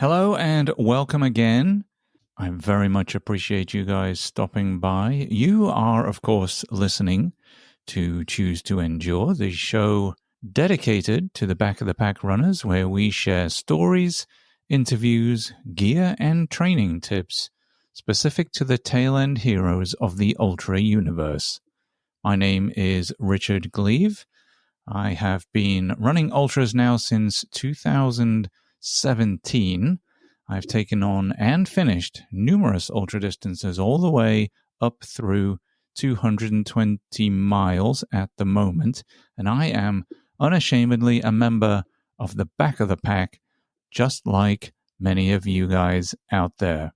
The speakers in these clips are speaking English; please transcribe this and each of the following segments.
Hello and welcome again. I very much appreciate you guys stopping by. You are, of course, listening to Choose to Endure, the show dedicated to the back of the pack runners, where we share stories, interviews, gear, and training tips specific to the tail end heroes of the Ultra universe. My name is Richard Gleave. I have been running Ultras now since 2017. I've taken on and finished numerous ultra distances all the way up through 220 miles at the moment, and I am unashamedly a member of the back of the pack, just like many of you guys out there.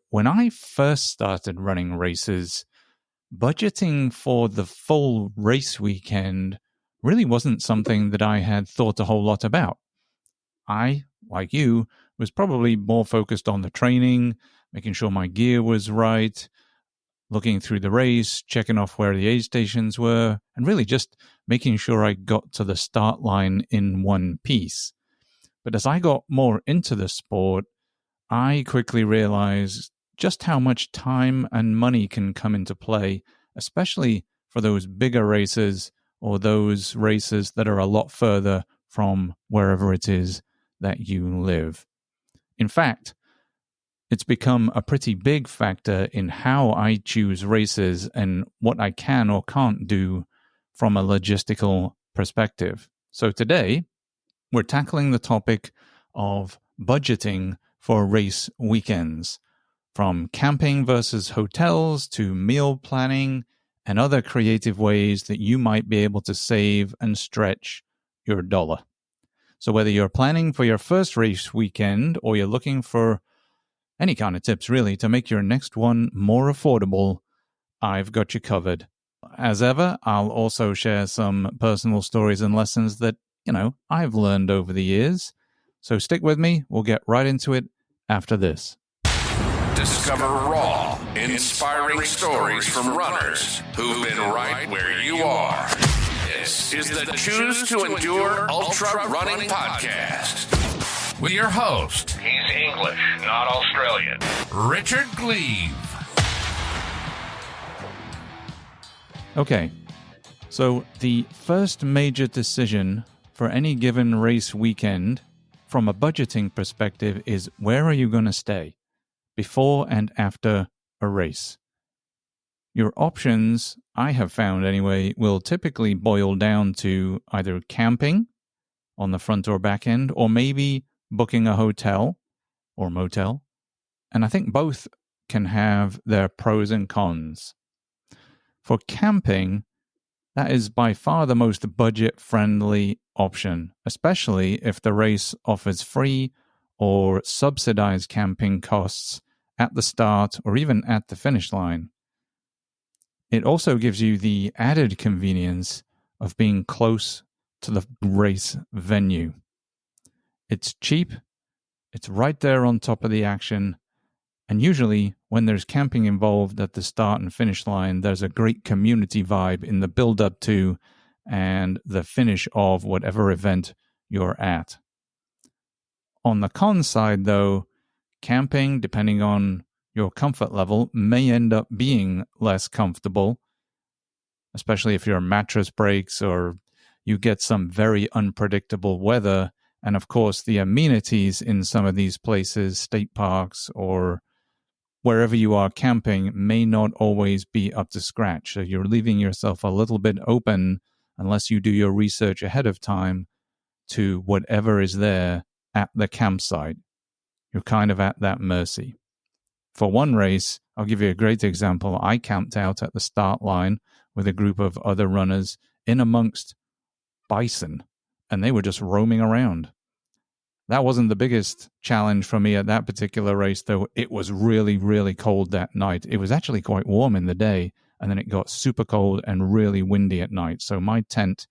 When I first started running races, budgeting for the full race weekend really wasn't something that I had thought a whole lot about. I, like you, was probably more focused on the training, making sure my gear was right, looking through the race, checking off where the aid stations were, and really just making sure I got to the start line in one piece. But as I got more into the sport, I quickly realized just how much time and money can come into play, especially for those bigger races or those races that are a lot further from wherever it is that you live. In fact, it's become a pretty big factor in how I choose races and what I can or can't do from a logistical perspective. So today, we're tackling the topic of budgeting for race weekends, from camping versus hotels to meal planning and other creative ways that you might be able to save and stretch your dollar. So whether you're planning for your first race weekend or you're looking for any kind of tips really to make your next one more affordable, I've got you covered. As ever, I'll also share some personal stories and lessons that, I've learned over the years. So stick with me. We'll get right into it after this. Discover raw, inspiring stories from runners who've been right where you are. This is the Choose to Endure Ultra Running Podcast with your host. He's English, not Australian. Richard Gleave. Okay, so the first major decision for any given race weekend from a budgeting perspective is where are you going to stay before and after a race. Your options, I have found anyway, will typically boil down to either camping on the front or back end, or maybe booking a hotel or motel. And I think both can have their pros and cons. For camping, that is by far the most budget-friendly option, especially if the race offers free or subsidized camping costs at the start or even at the finish line. It also gives you the added convenience of being close to the race venue. It's cheap, it's right there on top of the action, and usually when there's camping involved at the start and finish line, there's a great community vibe in the build-up to and the finish of whatever event you're at. On the con side, though, camping, depending on your comfort level, may end up being less comfortable, especially if your mattress breaks or you get some very unpredictable weather. And of course, the amenities in some of these places, state parks or wherever you are camping, may not always be up to scratch. So you're leaving yourself a little bit open, unless you do your research ahead of time, to whatever is there at the campsite. You're kind of at that mercy. For one race, I'll give you a great example. I camped out at the start line with a group of other runners in amongst bison, and they were just roaming around. That wasn't the biggest challenge for me at that particular race, though. It was really, really cold that night. It was actually quite warm in the day, and then it got super cold and really windy at night. So my tent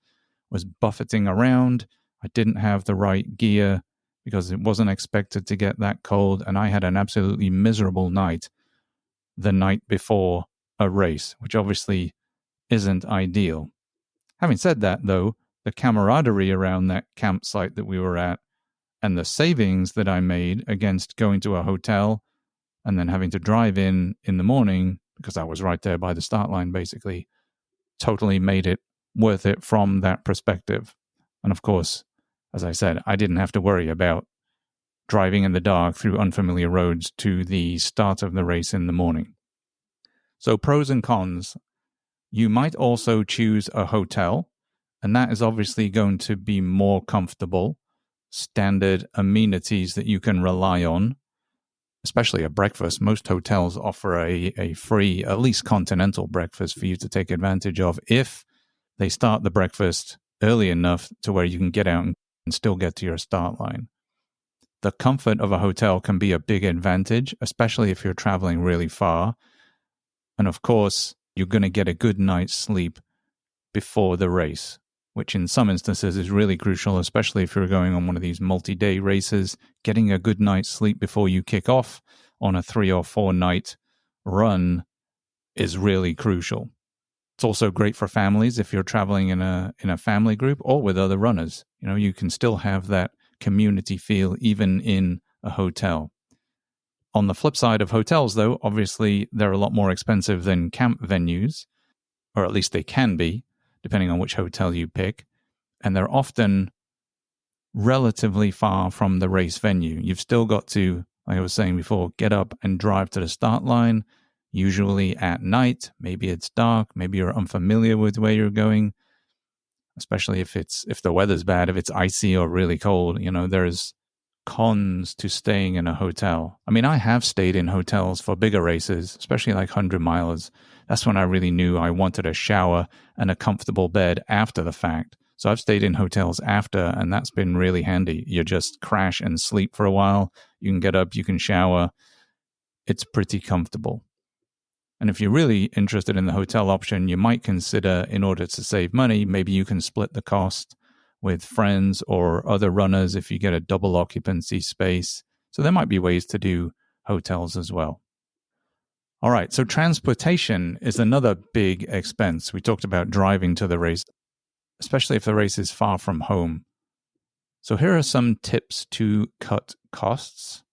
was buffeting around. I didn't have the right gear because it wasn't expected to get that cold, and I had an absolutely miserable night the night before a race, which obviously isn't ideal. Having said that, though, the camaraderie around that campsite that we were at and the savings that I made against going to a hotel and then having to drive in the morning, because I was right there by the start line, basically, totally made it worth it from that perspective. And of course, as I said, I didn't have to worry about driving in the dark through unfamiliar roads to the start of the race in the morning. So pros and cons. You might also choose a hotel, and that is obviously going to be more comfortable, standard amenities that you can rely on, especially a breakfast. Most hotels offer a free, at least continental breakfast for you to take advantage of if they start the breakfast early enough to where you can get out and still get to your start line. The comfort of a hotel can be a big advantage, especially if you're traveling really far. And of course, you're going to get a good night's sleep before the race, which in some instances is really crucial, especially if you're going on one of these multi-day races. Getting a good night's sleep before you kick off on a 3 or 4 night run is really crucial. It's also great for families if you're traveling in a family group or with other runners. You can still have that community feel even in a hotel. On the flip side of hotels, though, obviously they're a lot more expensive than camp venues, or at least they can be, depending on which hotel you pick. And they're often relatively far from the race venue. You've still got to, like I was saying before, get up and drive to the start line, usually at night. Maybe it's dark. Maybe you're unfamiliar with where you're going, especially if the weather's bad, if it's icy or really cold. There's cons to staying in a hotel. I mean, I have stayed in hotels for bigger races, especially like 100 milers. That's when I really knew I wanted a shower and a comfortable bed after the fact. So I've stayed in hotels after, and that's been really handy. You just crash and sleep for a while. You can get up, you can shower. It's pretty comfortable. And if you're really interested in the hotel option, you might consider, in order to save money, maybe you can split the cost with friends or other runners if you get a double occupancy space. So there might be ways to do hotels as well. All right, so transportation is another big expense. We talked about driving to the race, especially if the race is far from home. So here are some tips to cut costs.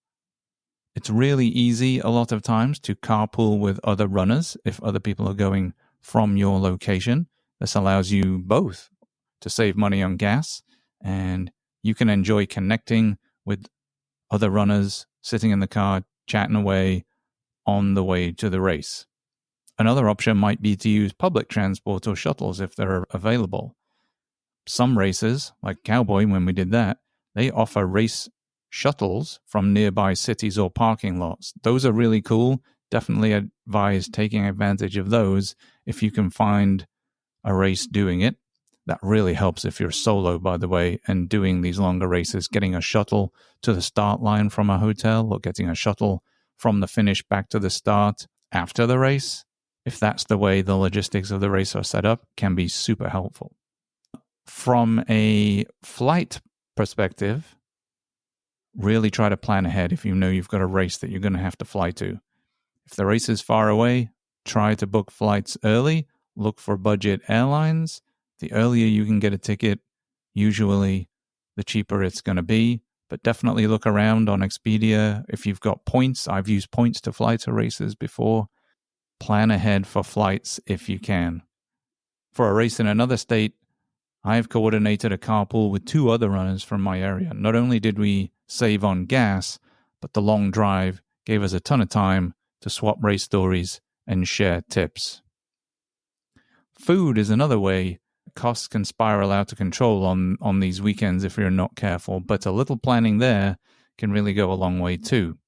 It's really easy a lot of times to carpool with other runners if other people are going from your location. This allows you both to save money on gas, and you can enjoy connecting with other runners, sitting in the car, chatting away on the way to the race. Another option might be to use public transport or shuttles if they're available. Some races, like Cowboy, when we did that, they offer race shuttles from nearby cities or parking lots. Those are really cool. Definitely advise taking advantage of those if you can find a race doing it. That really helps if you're solo, by the way, and doing these longer races. Getting a shuttle to the start line from a hotel or getting a shuttle from the finish back to the start after the race, if that's the way the logistics of the race are set up, can be super helpful. From a flight perspective, really try to plan ahead if you know you've got a race that you're going to have to fly to. If the race is far away, try to book flights early. Look for budget airlines. The earlier you can get a ticket, usually the cheaper it's going to be. But definitely look around on Expedia. If you've got points, I've used points to fly to races before. Plan ahead for flights if you can. For a race in another state, I've coordinated a carpool with 2 other runners from my area. Not only did we save on gas, but the long drive gave us a ton of time to swap race stories and share tips. Food is another way costs can spiral out of control on these weekends if you're not careful, but a little planning there can really go a long way too.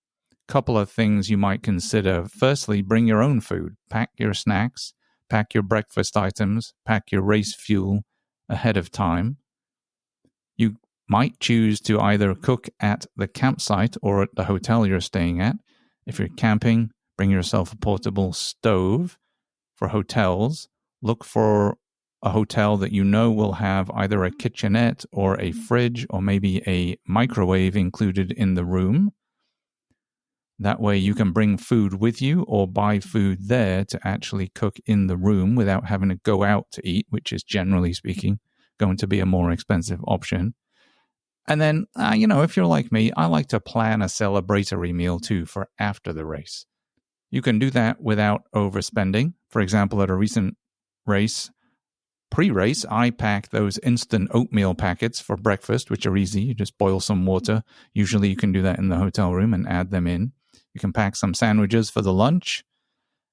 Couple of things you might consider. Firstly, bring your own food. Pack your snacks, pack your breakfast items, pack your race fuel ahead of time. You might choose to either cook at the campsite or at the hotel you're staying at. If you're camping, bring yourself a portable stove. For hotels, look for a hotel that you know will have either a kitchenette or a fridge or maybe a microwave included in the room. That way you can bring food with you or buy food there to actually cook in the room without having to go out to eat, which is generally speaking going to be a more expensive option. And then, if you're like me, I like to plan a celebratory meal too for after the race. You can do that without overspending. For example, at a recent race, pre-race, I packed those instant oatmeal packets for breakfast, which are easy. You just boil some water. Usually you can do that in the hotel room and add them in. You can pack some sandwiches for the lunch.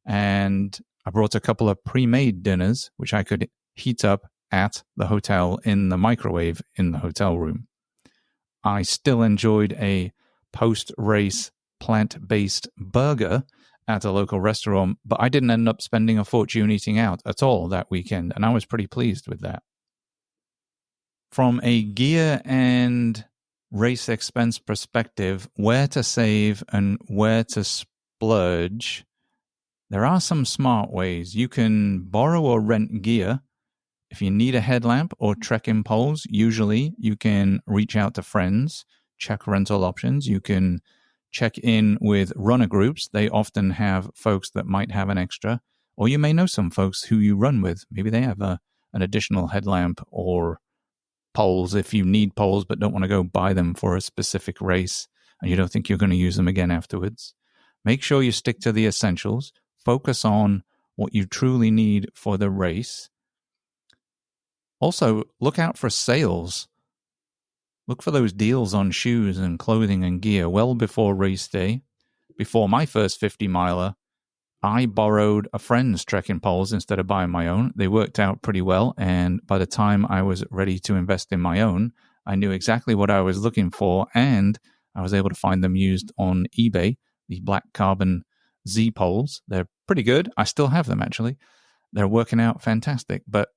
And I brought a couple of pre-made dinners, which I could heat up at the hotel in the microwave in the hotel room. I still enjoyed a post-race plant-based burger at a local restaurant, but I didn't end up spending a fortune eating out at all that weekend, and I was pretty pleased with that. From a gear and race expense perspective, where to save and where to splurge, there are some smart ways. You can borrow or rent gear. If you need a headlamp or trekking poles, usually you can reach out to friends, check rental options. You can check in with runner groups. They often have folks that might have an extra, or you may know some folks who you run with. Maybe they have an additional headlamp or poles if you need poles but don't want to go buy them for a specific race and you don't think you're going to use them again afterwards. Make sure you stick to the essentials. Focus on what you truly need for the race. Also, look out for sales. Look for those deals on shoes and clothing and gear well before race day. Before my first 50-miler, I borrowed a friend's trekking poles instead of buying my own. They worked out pretty well, and by the time I was ready to invest in my own, I knew exactly what I was looking for, and I was able to find them used on eBay, the black carbon Z poles. They're pretty good. I still have them, actually. They're working out fantastic, but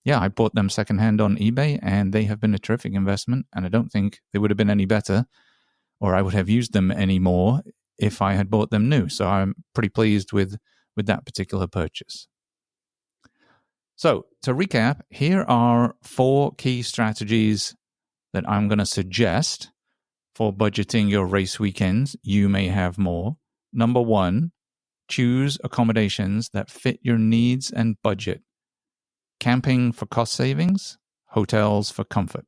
yeah, I bought them secondhand on eBay, and they have been a terrific investment, and I don't think they would have been any better, or I would have used them any more if I had bought them new. So I'm pretty pleased with that particular purchase. So to recap, here are 4 key strategies that I'm going to suggest for budgeting your race weekends. You may have more. Number 1, choose accommodations that fit your needs and budget. Camping for cost savings, hotels for comfort.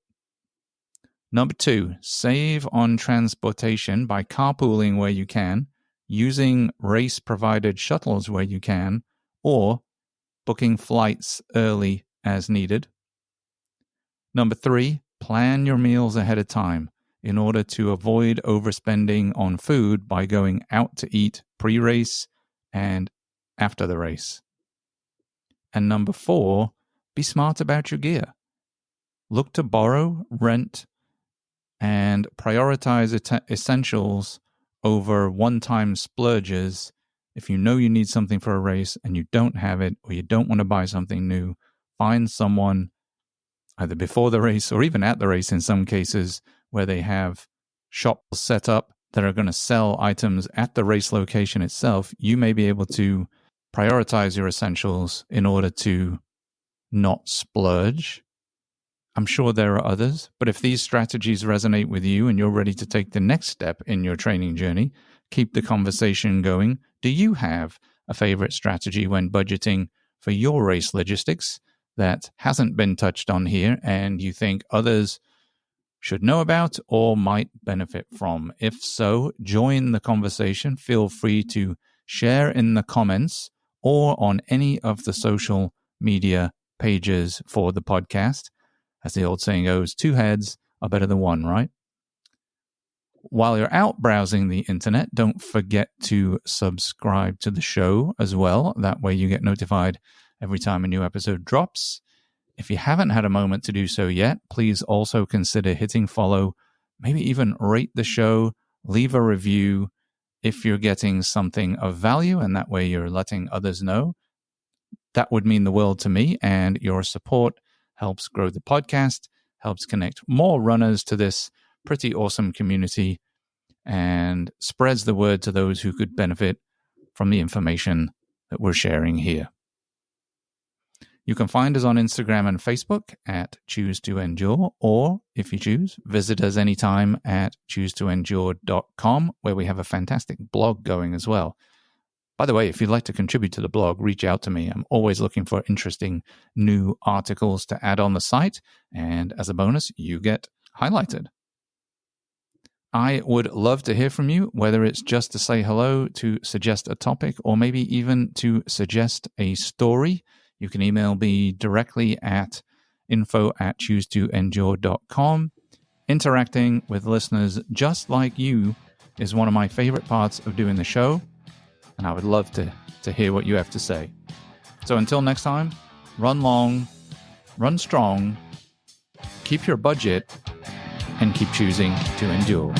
Number 2, save on transportation by carpooling where you can, using race-provided shuttles where you can, or booking flights early as needed. Number 3, plan your meals ahead of time in order to avoid overspending on food by going out to eat pre-race and after the race. And number 4, be smart about your gear. Look to borrow, rent, and prioritize essentials over one-time splurges. If you know you need something for a race and you don't have it, or you don't want to buy something new, find someone either before the race or even at the race in some cases where they have shops set up that are going to sell items at the race location itself. You may be able to prioritize your essentials in order to not splurge. I'm sure there are others, but if these strategies resonate with you and you're ready to take the next step in your training journey, keep the conversation going. Do you have a favorite strategy when budgeting for your race logistics that hasn't been touched on here and you think others should know about or might benefit from? If so, join the conversation. Feel free to share in the comments or on any of the social media pages for the podcast. As the old saying goes, 2 heads are better than 1, right? While you're out browsing the internet, don't forget to subscribe to the show as well. That way you get notified every time a new episode drops. If you haven't had a moment to do so yet, please also consider hitting follow, maybe even rate the show, leave a review if you're getting something of value, and that way you're letting others know. That would mean the world to me, and your support helps grow the podcast, helps connect more runners to this pretty awesome community, and spreads the word to those who could benefit from the information that we're sharing here. You can find us on Instagram and Facebook at Choose to Endure, or if you choose, visit us anytime at choosetoendure.com, where we have a fantastic blog going as well. By the way, if you'd like to contribute to the blog, reach out to me. I'm always looking for interesting new articles to add on the site, and as a bonus, you get highlighted. I would love to hear from you, whether it's just to say hello, to suggest a topic, or maybe even to suggest a story. You can email me directly at info@choosetoendure.com. Interacting with listeners just like you is one of my favorite parts of doing the show, and I would love to hear what you have to say. So until next time, run long, run strong, keep your budget, and keep choosing to endure.